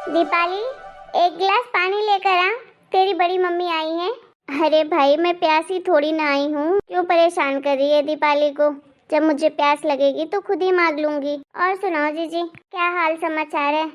दीपाली, एक गिलास पानी लेकर आ, तेरी बड़ी मम्मी आई है। अरे भाई, मैं प्यासी थोड़ी ना आई हूँ, क्यों परेशान कर रही है दीपाली को। जब मुझे प्यास लगेगी तो खुद ही मांग लूंगी। और सुनाओ जीजी, क्या हाल समाचार है?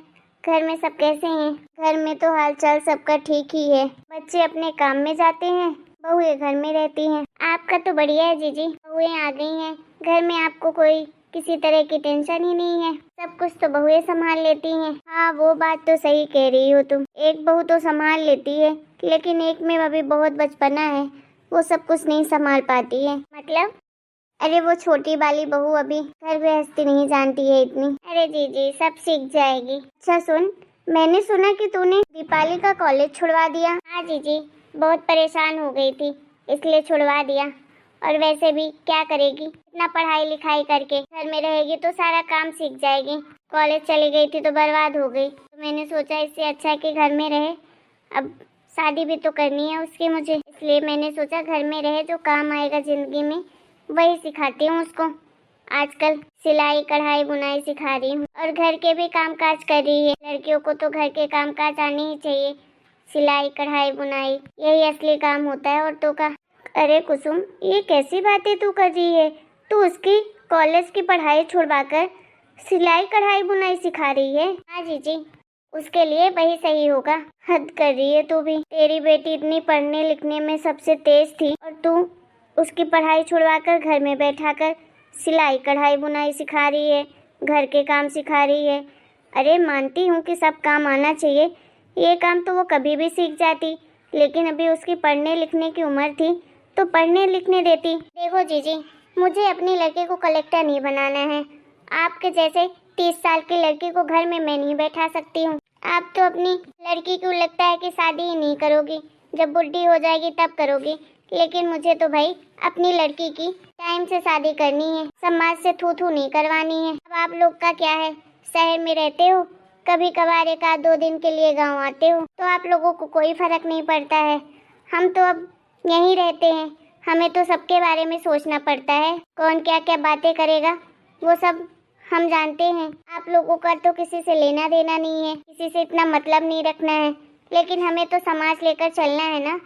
घर में सब कैसे हैं? घर में तो हालचाल सबका ठीक ही है। बच्चे अपने काम में जाते हैं, बहुएं घर में रहती हैं। आपका तो बढ़िया है जीजी, बहुएं आ गई हैं घर में, आपको कोई किसी तरह की टेंशन ही नहीं है। सब कुछ तो बहुएं संभाल लेती हैं। हाँ, वो बात तो सही कह रही हो तुम। एक बहू तो संभाल लेती है, लेकिन एक में अभी बहुत बचपना है, वो सब कुछ नहीं संभाल पाती है। मतलब? अरे वो छोटी वाली बहू अभी घर गृहस्थी नहीं जानती है इतनी। अरे जीजी, सब सीख जाएगी। अच्छा सुन, मैंने सुना कि तूने दीपाली का कॉलेज छुड़वा दिया। हाँ जीजी, बहुत परेशान हो गई थी इसलिए छुड़वा दिया। और वैसे भी क्या करेगी, इतना पढ़ाई लिखाई करके घर में रहेगी तो सारा काम सीख जाएगी। कॉलेज चली गई थी तो बर्बाद हो गई। तो मैंने सोचा इससे अच्छा है कि घर में रहे। अब शादी भी तो करनी है उसकी मुझे, इसलिए मैंने सोचा घर में रहे, जो काम आएगा जिंदगी में वही सिखाती हूँ उसको। आजकल सिलाई कढ़ाई बुनाई सिखा रही हूँ और घर के भी काम काज कर रही है। लड़कियों को तो घर के काम काज आने ही चाहिए। सिलाई कढ़ाई बुनाई यही असली काम होता है औरतों का। अरे कुसुम, ये कैसी बातें तू कर रही है? तू उसकी कॉलेज की पढ़ाई छुड़वाकर सिलाई कढ़ाई बुनाई सिखा रही है? हाँ जीजी, उसके लिए वही सही होगा। हद कर रही है तू भी। तेरी बेटी इतनी पढ़ने लिखने में सबसे तेज थी और तू उसकी पढ़ाई छुड़वाकर घर में बैठाकर सिलाई कढ़ाई बुनाई सिखा रही है, घर के काम सिखा रही है। अरे मानती हूँ कि सब काम आना चाहिए, ये काम तो वो कभी भी सीख जाती, लेकिन अभी उसकी पढ़ने लिखने की उम्र थी तो पढ़ने लिखने देती। देखो जीजी, मुझे अपनी लड़की को कलेक्टर नहीं बनाना है। आपके जैसे 30 साल की लड़की को घर में मैं नहीं बैठा सकती हूँ। आप तो अपनी लड़की को लगता है कि शादी ही नहीं करोगी, जब बुढ़ी हो जाएगी तब करोगी। लेकिन मुझे तो भाई अपनी लड़की की टाइम से शादी करनी है, समाज से थू थू नहीं करवानी है। अब आप लोग का क्या है, शहर में रहते हो, कभी कभार 1-2 दिन के लिए गांव आते हो, तो आप लोगों को कोई फर्क नहीं पड़ता है। हम तो अब यहीं रहते हैं, हमें तो सबके बारे में सोचना पड़ता है, कौन क्या क्या बातें करेगा वो सब हम जानते हैं। आप लोगों का तो किसी से लेना देना नहीं है, किसी से इतना मतलब नहीं रखना है, लेकिन हमें तो समाज लेकर चलना है ना,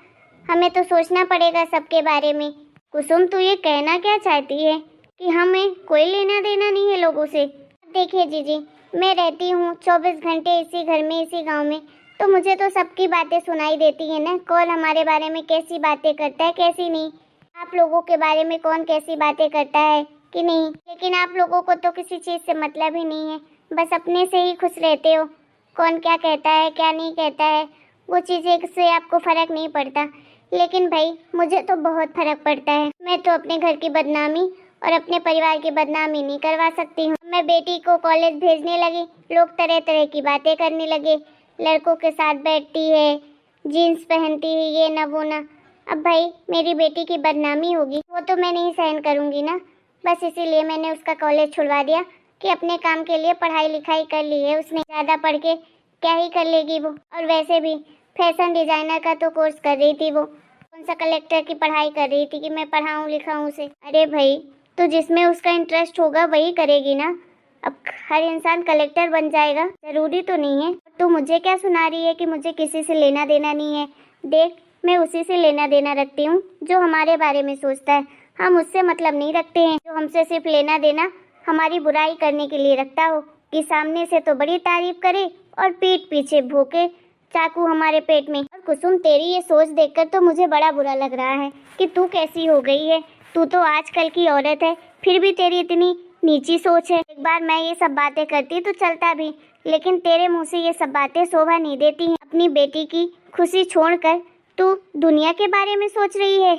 हमें तो सोचना पड़ेगा सबके बारे में। कुसुम, तू ये कहना क्या चाहती है कि हमें कोई लेना देना नहीं है लोगों से? देखिए जीजी, मैं रहती हूँ 24 घंटे इसी घर में इसी गांव में, तो मुझे तो सबकी बातें सुनाई देती है ना, कौन हमारे बारे में कैसी बातें करता है कैसी नहीं। आप लोगों के बारे में कौन कैसी बातें करता है कि नहीं, लेकिन आप लोगों को तो किसी चीज़ से मतलब ही नहीं है, बस अपने से ही खुश रहते हो। कौन क्या कहता है क्या नहीं कहता है वो चीज़ें से आपको फ़र्क नहीं पड़ता, लेकिन भाई मुझे तो बहुत फ़र्क पड़ता है। मैं तो अपने घर की बदनामी और अपने परिवार की बदनामी नहीं करवा सकती हूँ। मैं बेटी को कॉलेज भेजने लगी, लोग तरह तरह की बातें करने लगे, लड़कों के साथ बैठती है, जीन्स पहनती है, ये ना वो ना। अब भाई मेरी बेटी की बदनामी होगी, वो तो मैं नहीं सहन करूँगी ना। बस इसीलिए मैंने उसका कॉलेज छुड़वा दिया कि अपने काम के लिए पढ़ाई लिखाई कर ली है उसने, ज़्यादा पढ़ के क्या ही कर लेगी वो। और वैसे भी फैशन डिज़ाइनर का तो कोर्स कर रही थी वो, कौन सा कलेक्टर की पढ़ाई कर रही थी कि मैं पढ़ाऊँ लिखाऊँ उसे। अरे भाई, तो जिसमें उसका इंटरेस्ट होगा वही करेगी ना। अब हर इंसान कलेक्टर बन जाएगा ज़रूरी तो नहीं है। तो मुझे क्या सुना रही है कि मुझे किसी से लेना देना नहीं है? देख, मैं उसी से लेना देना रखती हूँ जो हमारे बारे में सोचता है। हम उससे मतलब नहीं रखते हैं जो हमसे सिर्फ लेना देना हमारी बुराई करने के लिए रखता हो, कि सामने से तो बड़ी तारीफ करे और पीठ पीछे भोंके चाकू हमारे पेट में। और कुसुम, तेरी ये सोच देखकर तो मुझे बड़ा बुरा लग रहा है कि तू कैसी हो गई है। तू तो आजकल की औरत है, फिर भी तेरी इतनी नीची सोच है। एक बार मैं ये सब बातें करती तो चलता भी, लेकिन तेरे मुंह से ये सब बातें शोभा नहीं देती हैं। अपनी बेटी की खुशी छोड़कर तू दुनिया के बारे में सोच रही है।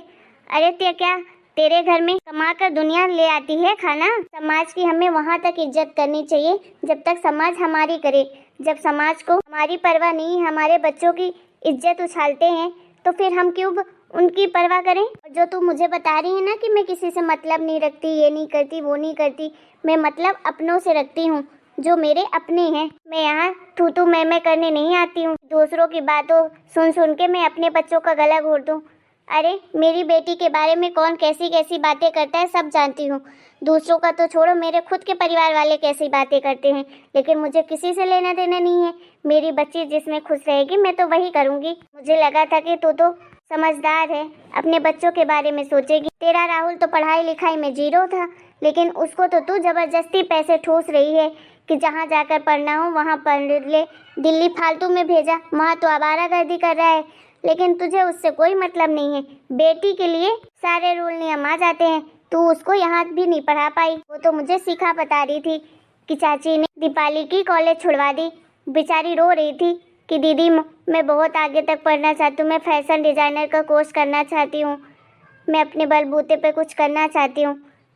अरे क्या तेरे घर में कमा कर दुनिया ले आती है खाना? समाज की हमें वहाँ तक इज्जत करनी चाहिए जब तक समाज हमारी करे। जब समाज को हमारी परवाह नहीं, हमारे बच्चों की इज्जत उछालते हैं, तो फिर हम क्यों उनकी परवाह करें? और जो तू मुझे बता रही है ना कि मैं किसी से मतलब नहीं रखती, ये नहीं करती वो नहीं करती, मैं मतलब अपनों से रखती हूँ जो मेरे अपने हैं। मैं यहाँ थू थू मैं करने नहीं आती हूँ, दूसरों की बातों सुन सुन के मैं अपने बच्चों का गला घोट दूँ। अरे मेरी बेटी के बारे में कौन कैसी कैसी बातें करता है सब जानती हूँ। दूसरों का तो छोड़ो, मेरे खुद के परिवार वाले कैसी बातें करते हैं, लेकिन मुझे किसी से लेना देना नहीं है। मेरी बच्ची जिसमें खुश रहेगी मैं तो वही करूँगी। मुझे लगा था कि तू तो समझदार है, अपने बच्चों के बारे में सोचेगी। तेरा राहुल तो पढ़ाई लिखाई में जीरो था, लेकिन उसको तो तू जबरदस्ती पैसे ठूस रही है कि जहाँ जाकर पढ़ना हो वहाँ पढ़ ले। दिल्ली फालतू में भेजा, वहाँ तो आवारागर्दी कर रहा है, लेकिन तुझे उससे कोई मतलब नहीं है। बेटी के लिए सारे रूल नियम आ जाते हैं, तू उसको यहाँ भी नहीं पढ़ा पाई। वो तो मुझे सिखा बता रही थी कि चाची ने दीपाली की कॉलेज छुड़वा दी। बेचारी रो रही थी कि दीदी मैं बहुत आगे तक पढ़ना चाहती हूँ, मैं फैशन डिज़ाइनर का कोर्स करना चाहती हूँ, मैं अपने बलबूते पे कुछ करना चाहती हूँ,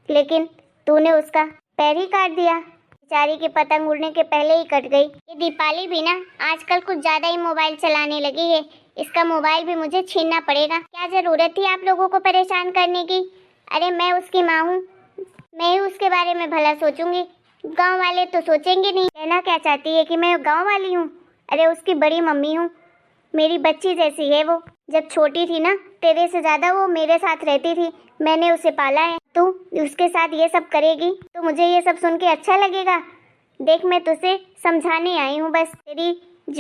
लेकिन तूने उसका पैर ही काट दिया। बेचारी की पतंग उड़ने के पहले ही कट गई। ये दीपाली भी ना आजकल कुछ ज़्यादा ही मोबाइल चलाने लगी है, इसका मोबाइल भी मुझे छीनना पड़ेगा। क्या ज़रूरत थी आप लोगों को परेशान करने की? अरे मैं उसकी माँ हूँ, मैं ही उसके बारे में भला सोचूंगी, गांव वाले तो सोचेंगे नहीं। कहना क्या चाहती है कि मैं गांव वाली हूँ? अरे उसकी बड़ी मम्मी हूँ, मेरी बच्ची जैसी है वो। जब छोटी थी ना तेरे से ज़्यादा वो मेरे साथ रहती थी, मैंने उसे पाला है। तू उसके साथ ये सब करेगी तो मुझे ये सब सुन के अच्छा लगेगा? देख मैं तुझे समझाने आई हूँ, बस तेरी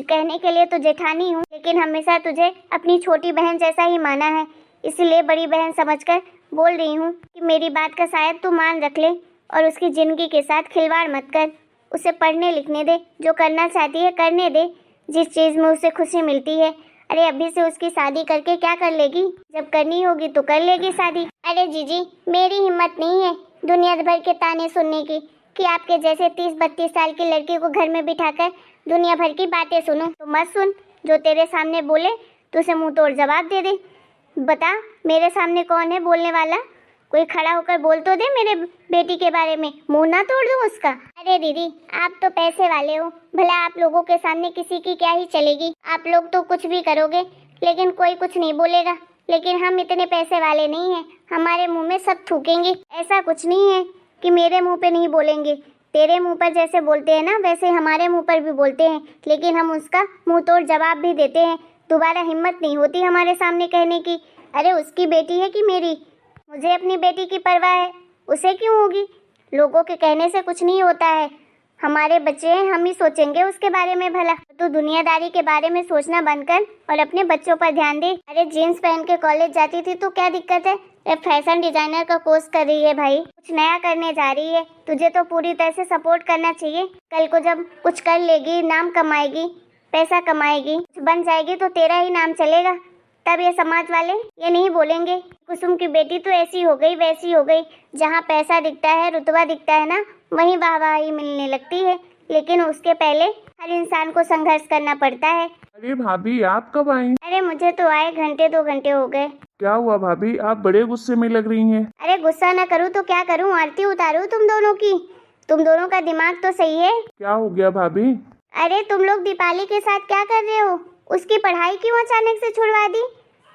कहने के लिए तो जेठानी हूँ, लेकिन हमेशा तुझे अपनी छोटी बहन जैसा ही माना है, इसलिए बड़ी बहन समझकर बोल रही हूँ कि मेरी बात का शायद तू मान रख ले और उसकी ज़िंदगी के साथ खिलवाड़ मत कर। उसे पढ़ने लिखने दे, जो करना चाहती है करने दे, जिस चीज़ में उसे खुशी मिलती है। अरे अभी से उसकी शादी करके क्या कर लेगी? जब करनी होगी तो कर लेगी शादी। अरे जीजी मेरी हिम्मत नहीं है दुनिया भर के ताने सुनने की कि आपके जैसे 30-32 साल की लड़की को घर में बिठाकर दुनिया भर की बातें सुनो। तो मत सुन, जो तेरे सामने बोले तो उसे मुंह तोड़ जवाब दे दे। बता मेरे सामने कौन है बोलने वाला? कोई खड़ा होकर बोल तो दे मेरे बेटी के बारे में, मुंह ना तोड़ दूं उसका। अरे दीदी आप तो पैसे वाले हो, भला आप लोगों के सामने किसी की क्या ही चलेगी। आप लोग तो कुछ भी करोगे लेकिन कोई कुछ नहीं बोलेगा, लेकिन हम इतने पैसे वाले नहीं हैं, हमारे मुंह में सब थूकेंगे। ऐसा कुछ नहीं है कि मेरे मुंह पे नहीं बोलेंगे, तेरे मुंह पर जैसे बोलते हैं ना वैसे हमारे मुंह पर भी बोलते हैं, लेकिन हम उसका मुंह तोड़ जवाब भी देते हैं। दोबारा हिम्मत नहीं होती हमारे सामने कहने की। अरे उसकी बेटी है कि मेरी? मुझे अपनी बेटी की परवाह है, उसे क्यों होगी? लोगों के कहने से कुछ नहीं होता है, हमारे बच्चे हैं, हम ही सोचेंगे उसके बारे में भला। तो दुनियादारी के बारे में सोचना बंद कर और अपने बच्चों पर ध्यान दे। अरे जीन्स पहन के कॉलेज जाती थी तो क्या दिक्कत है? फैशन डिजाइनर का कोर्स कर रही है भाई, कुछ नया करने जा रही है, तुझे तो पूरी तरह से सपोर्ट करना चाहिए। कल को जब कुछ कर लेगी, नाम कमाएगी, पैसा कमाएगी, कुछ बन जाएगी तो तेरा ही नाम चलेगा। तब ये समाज वाले ये नहीं बोलेंगे कुसुम की बेटी तो ऐसी हो गई वैसी हो गई। जहाँ पैसा दिखता है, रुतबा दिखता है ना, वहीं वाहवाही मिलने लगती है, लेकिन उसके पहले हर इंसान को संघर्ष करना पड़ता है। अरे भाभी आप कब आई? अरे मुझे तो आए 1-2 घंटे हो गए। क्या हुआ भाभी, आप बड़े गुस्से में लग रही हैं। अरे गुस्सा ना करूँ तो क्या करूँ, आरती उतारूँ तुम दोनों की? तुम दोनों का दिमाग तो सही है। क्या हो गया भाभी? अरे तुम लोग दीपाली के साथ क्या कर रहे हो? उसकी पढ़ाई क्यों अचानक से छुड़वा दी?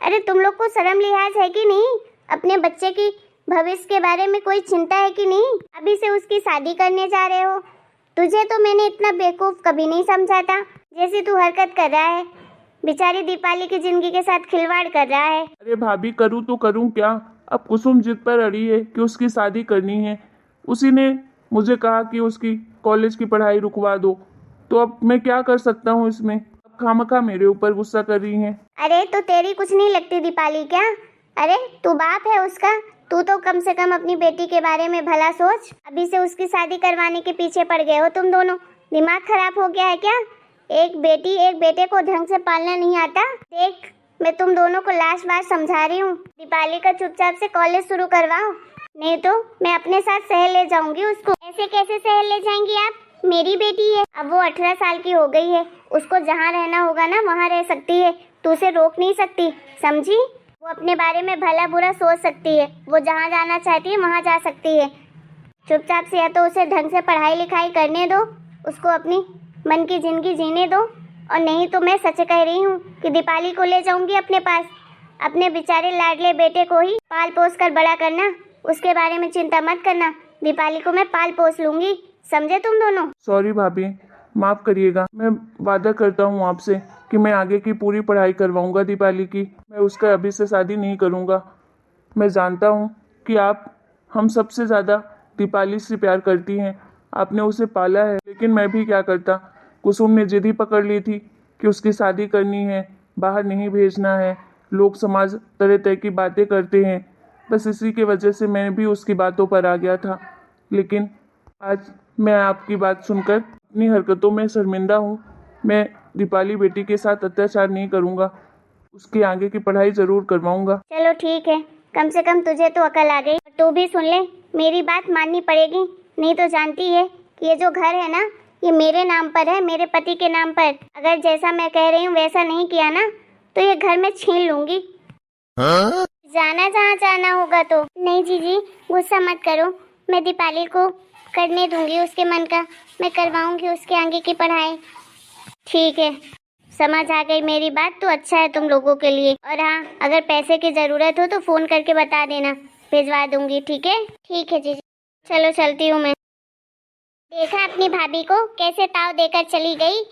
अरे तुम लोग को शर्म लिहाज है कि नहीं? अपने बच्चे की भविष्य के बारे में कोई चिंता है कि नहीं? अभी से उसकी शादी करने जा रहे हो। तुझे तो मैंने इतना बेवकूफ़ कभी नहीं समझा था जैसी तू हरकत कर रहा है। बेचारी दीपाली की जिंदगी के साथ खिलवाड़ कर रहा है। अरे भाभी करूँ तो करूँ क्या? अब कुसुम जिद पर अड़ी है कि उसकी शादी करनी है। उसी ने मुझे कहा कि उसकी कॉलेज की पढ़ाई रुकवा दो, तो अब मैं क्या कर सकता हूँ इसमें? अब खामखा मेरे ऊपर गुस्सा कर रही हैं। अरे तो तेरी कुछ नहीं लगती दीपाली क्या? अरे तू बाप है उसका, तू तो कम से कम अपनी बेटी के बारे में भला सोच। अभी से उसकी शादी करवाने के पीछे पड़ गए हो तुम दोनों। दिमाग खराब हो गया है क्या? एक बेटी एक बेटे को ढंग से पालना नहीं आता? देख मैं तुम दोनों को लास्ट बार समझा रही हूँ, दीपाली का चुपचाप से कॉलेज शुरू करवाओ, नहीं तो मैं अपने साथ शहर ले जाऊंगी उसको। ऐसे कैसे शहर ले जाएंगी आप? मेरी बेटी है, अब वो 18 साल की हो गई है, उसको जहाँ रहना होगा ना वहाँ रह सकती है, तू उसे रोक नहीं सकती, समझी? वो अपने बारे में भला बुरा सोच सकती है, वो जहाँ जाना चाहती है वहाँ जा सकती है। चुपचाप से या तो उसे ढंग से पढ़ाई लिखाई करने दो, उसको अपनी मन की जिंदगी जीने दो, और नहीं तो मैं सच कह रही हूँ कि दीपाली को ले जाऊंगी अपने पास। अपने बेचारे लाडले बेटे को ही पाल पोस कर बड़ा करना, उसके बारे में चिंता मत करना, दीपाली को मैं पाल पोस लूंगी, समझे तुम दोनों? सॉरी भाभी, माफ़ करिएगा। मैं वादा करता हूँ आपसे कि मैं आगे की पूरी पढ़ाई करवाऊंगा दीपाली की। मैं उसका अभी से शादी नहीं करूंगा। मैं जानता हूँ कि आप हम सबसे ज़्यादा दीपाली से प्यार करती हैं। आपने उसे पाला है, लेकिन मैं भी क्या करता। कुसुम ने जिद ही पकड़ ली थी कि उसकी शादी करनी है, बाहर नहीं भेजना है। लोग समाज तरह तरह की बातें करते हैं, बस इसी की वजह से मैं भी उसकी बातों पर आ गया था। लेकिन आज मैं आपकी बात सुनकर अपनी हरकतों में शर्मिंदा हूँ। मैं दीपाली बेटी के साथ अत्याचार नहीं करूँगा, उसकी आगे की पढ़ाई ज़रूर करवाऊँगा। चलो ठीक है, कम से कम तुझे तो अकल आ गई। तू भी सुन ले, मेरी बात माननी पड़ेगी, नहीं तो जानती है कि ये जो घर है ना, ये मेरे नाम पर है, मेरे पति के नाम पर। अगर जैसा मैं कह रही हूँ वैसा नहीं किया ना तो ये घर मैं छीन लूंगी। जाना जहाँ जाना होगा तो। नहीं जीजी, गुस्सा मत करो, मैं दीपाली को करने दूंगी उसके मन का। मैं करवाऊंगी उसके आगे की पढ़ाई। ठीक है, समझ आ गई मेरी बात तो अच्छा है तुम लोगों के लिए। और हाँ, अगर पैसे की ज़रूरत हो तो फ़ोन करके बता देना, भिजवा दूंगी। ठीक है? ठीक है जीजी, चलो चलती हूँ मैं। देखा अपनी भाभी को कैसे ताव देकर चली गई।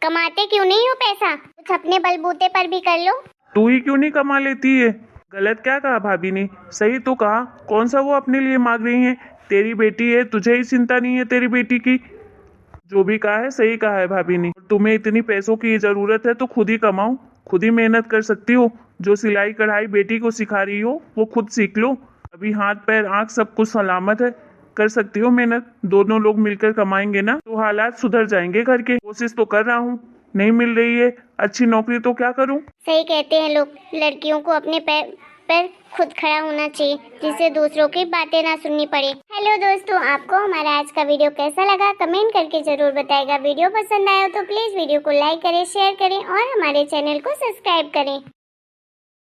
कमाते क्यों नहीं हो पैसा, कुछ अपने बलबूते पर भी कर लो। तू ही क्यों नहीं कमा लेती है? गलत क्या कहा भाभी ने? सही तो कहा। कौन सा वो अपने लिए मांग रही है? तेरी बेटी है, तुझे ही चिंता नहीं है तेरी बेटी की? जो भी कहा है सही कहा है भाभी ने। तुम्हें इतनी पैसों की जरूरत है तो खुद ही कमाओ, खुद ही मेहनत कर सकती हो। जो सिलाई कढ़ाई बेटी को सिखा रही हो वो खुद सीख लो। अभी हाथ पैर आंख सब कुछ सलामत है, कर सकती हो मेहनत। दोनों लोग मिलकर कमाएंगे ना तो हालात सुधर जाएंगे घर के। कोशिश तो कर रहा हूँ, नहीं मिल रही है अच्छी नौकरी तो क्या करूँ। सही कहते हैं लोग, लड़कियों को अपने पैर पर खुद खड़ा होना चाहिए, जिससे दूसरों की बातें ना सुननी पड़े। हेलो दोस्तों, आपको हमारा आज का वीडियो कैसा लगा कमेंट करके जरूर बताएगा। वीडियो पसंद आया तो प्लीज वीडियो को लाइक करें, शेयर करें और हमारे चैनल को सब्सक्राइब करें।